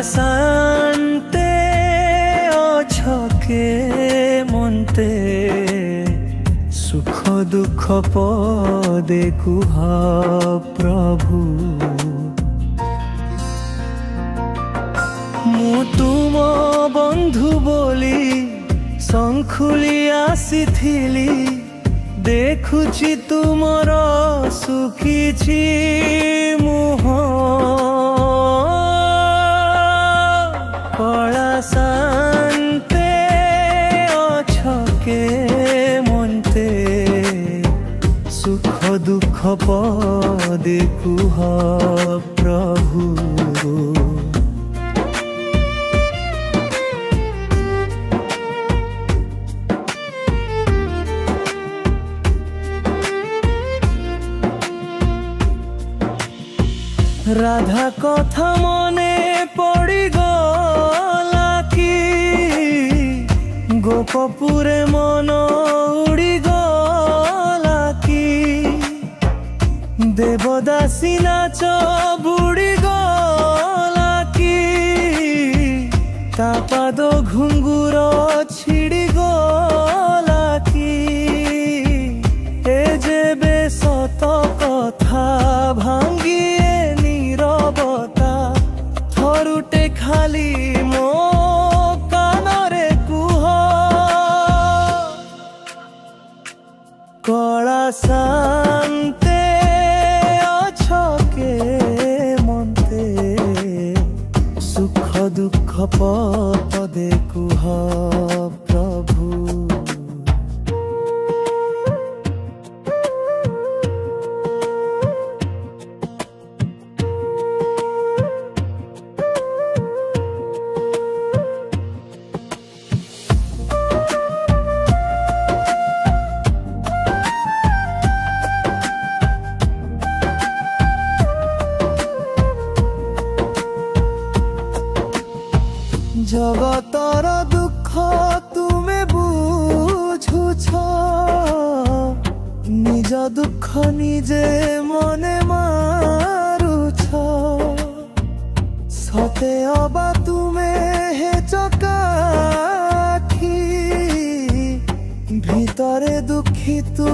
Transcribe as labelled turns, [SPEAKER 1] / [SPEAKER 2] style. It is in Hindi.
[SPEAKER 1] शान्ते अछके मन्ते सुख दुख पदे कुह प्रभु मु तुम बंधु बोली शंखुली आसीथिली देखुची तुमर सुखिची मुह कला शान्ते अछके मन्ते सुख दुख पदे कुह प्रभु राधा कथा मने पड़ी गला कि गोपपुरे मन उड़ी गला कि देवदासी नाच बुड़ी गला कि ता पाद घुंगुर छिड़ी गला कि ए जेबे सत कथा भांगी थरुटे खाली मो कानरे कुह कला शान्ते अछके मन्ते सुख दुख पदे कुह प्रभु जगतर दुख तुमे बुझुछ निज दुख निजे मने मारुछ सते अबा तुमे हे चकाठी भीतरे दुखी तू